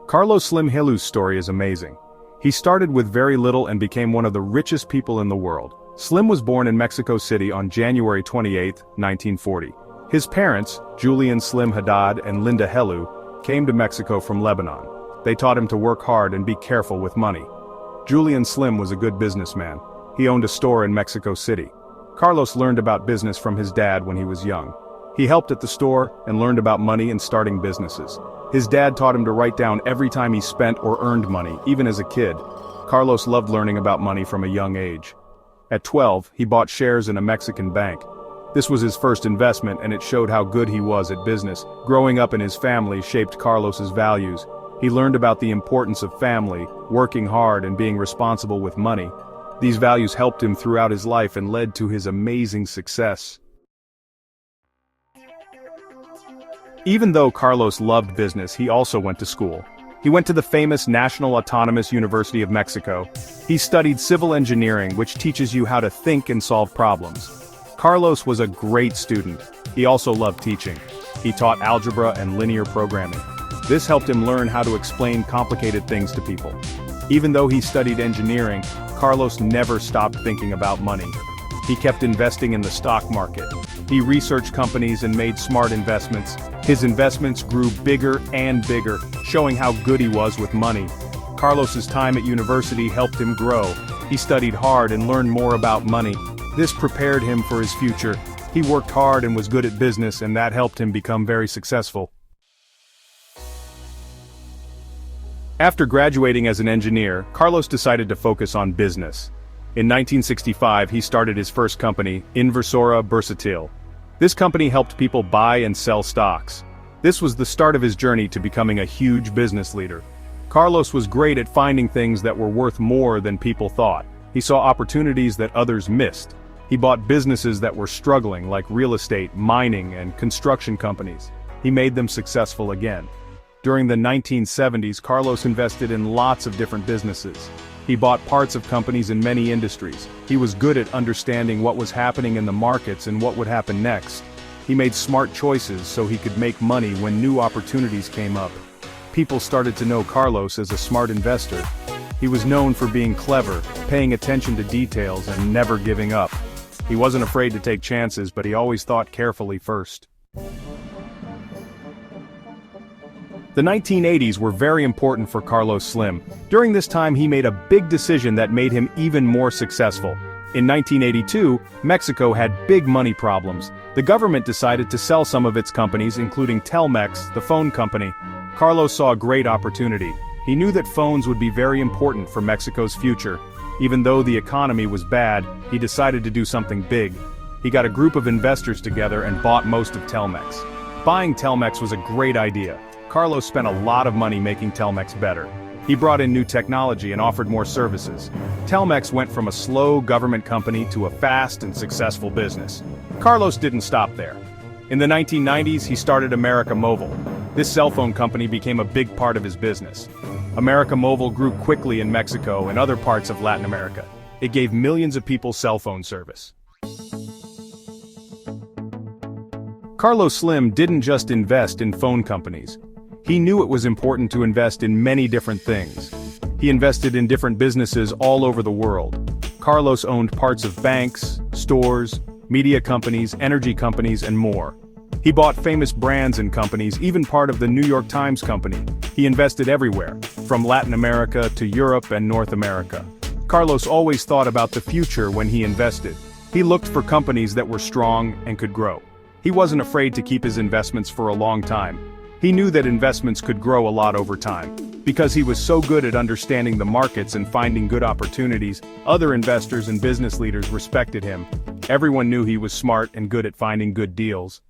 Carlos Slim Helu's story is amazing. He started with very little and became one of the richest people in the world. Slim was born in Mexico City on January 28, 1940. His parents, Julian Slim Haddad and Linda Helu, came to Mexico from Lebanon. They taught him to work hard and be careful with money. Julian Slim was a good businessman. He owned a store in Mexico City. Carlos learned about business from his dad when he was young. He helped at the store and learned about money and starting businesses. His dad taught him to write down every time he spent or earned money, even as a kid. Carlos loved learning about money from a young age. At 12, he bought shares in a Mexican bank. This was his first investment and it showed how good he was at business. Growing up in his family shaped Carlos's values. He learned about the importance of family, working hard and being responsible with money. These values helped him throughout his life and led to his amazing success. Even though Carlos loved business, he also went to school. He went to the famous National Autonomous University of Mexico. He studied civil engineering, which teaches you how to think and solve problems. Carlos was a great student. He also loved teaching. He taught algebra and linear programming. This helped him learn how to explain complicated things to people. Even though he studied engineering, Carlos never stopped thinking about money. He kept investing in the stock market. He researched companies and made smart investments. His investments grew bigger and bigger, showing how good he was with money. Carlos's time at university helped him grow. He studied hard and learned more about money. This prepared him for his future. He worked hard and was good at business, and that helped him become very successful. After graduating as an engineer, Carlos decided to focus on business. In 1965, he started his first company, Inversora Bursátil. This company helped people buy and sell stocks. This was the start of his journey to becoming a huge business leader. Carlos was great at finding things that were worth more than people thought. He saw opportunities that others missed. He bought businesses that were struggling, like real estate, mining, and construction companies. He made them successful again. During the 1970s, Carlos invested in lots of different businesses. He bought parts of companies in many industries. He was good at understanding what was happening in the markets and what would happen next. He made smart choices so he could make money when new opportunities came up. People started to know Carlos as a smart investor. He was known for being clever, paying attention to details, and never giving up. He wasn't afraid to take chances, but he always thought carefully first. The 1980s were very important for Carlos Slim. During this time he made a big decision that made him even more successful. In 1982, Mexico had big money problems. The government decided to sell some of its companies, including Telmex, the phone company. Carlos saw a great opportunity. He knew that phones would be very important for Mexico's future. Even though the economy was bad, he decided to do something big. He got a group of investors together and bought most of Telmex. Buying Telmex was a great idea. Carlos spent a lot of money making Telmex better. He brought in new technology and offered more services. Telmex went from a slow government company to a fast and successful business. Carlos didn't stop there. In the 1990s, he started América Móvil. This cell phone company became a big part of his business. América Móvil grew quickly in Mexico and other parts of Latin America. It gave millions of people cell phone service. Carlos Slim didn't just invest in phone companies. He knew it was important to invest in many different things. He invested in different businesses all over the world. Carlos owned parts of banks, stores, media companies, energy companies, and more. He bought famous brands and companies, even part of the New York Times company. He invested everywhere, from Latin America to Europe and North America. Carlos always thought about the future when he invested. He looked for companies that were strong and could grow. He wasn't afraid to keep his investments for a long time. He knew that investments could grow a lot over time. Because he was so good at understanding the markets and finding good opportunities, other investors and business leaders respected him. Everyone knew he was smart and good at finding good deals.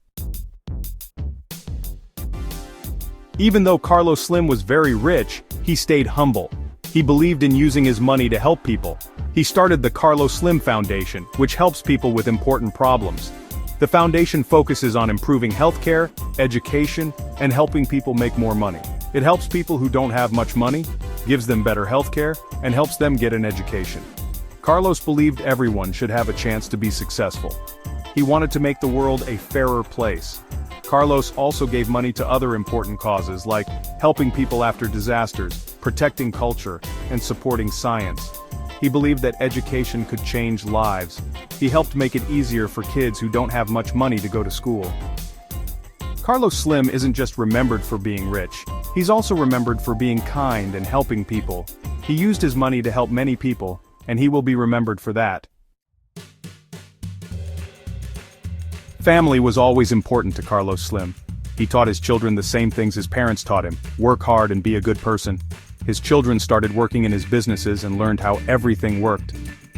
Even though Carlos Slim was very rich, he stayed humble. He believed in using his money to help people. He started the Carlos Slim Foundation, which helps people with important problems. The foundation focuses on improving healthcare, education, and helping people make more money. It helps people who don't have much money, gives them better healthcare, and helps them get an education. Carlos believed everyone should have a chance to be successful. He wanted to make the world a fairer place. Carlos also gave money to other important causes like helping people after disasters, protecting culture, and supporting science. He believed that education could change lives. He helped make it easier for kids who don't have much money to go to school. Carlos Slim isn't just remembered for being rich, he's also remembered for being kind and helping people. He used his money to help many people, and he will be remembered for that. Family was always important to Carlos Slim. He taught his children the same things his parents taught him: work hard and be a good person. His children started working in his businesses and learned how everything worked.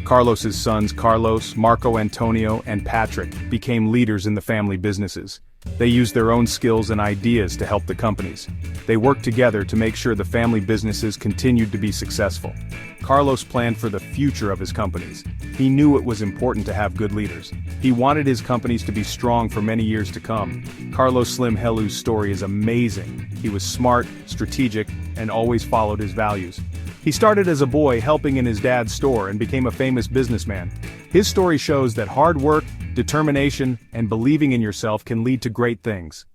Carlos's sons Carlos, Marco Antonio, and Patrick became leaders in the family businesses. They used their own skills and ideas to help the companies. They worked together to make sure the family businesses continued to be successful. Carlos planned for the future of his companies. He knew it was important to have good leaders. He wanted his companies to be strong for many years to come. Carlos Slim Helu's story is amazing. He was smart, strategic, and always followed his values. He started as a boy helping in his dad's store and became a famous businessman. His story shows that hard work, determination, and believing in yourself can lead to great things.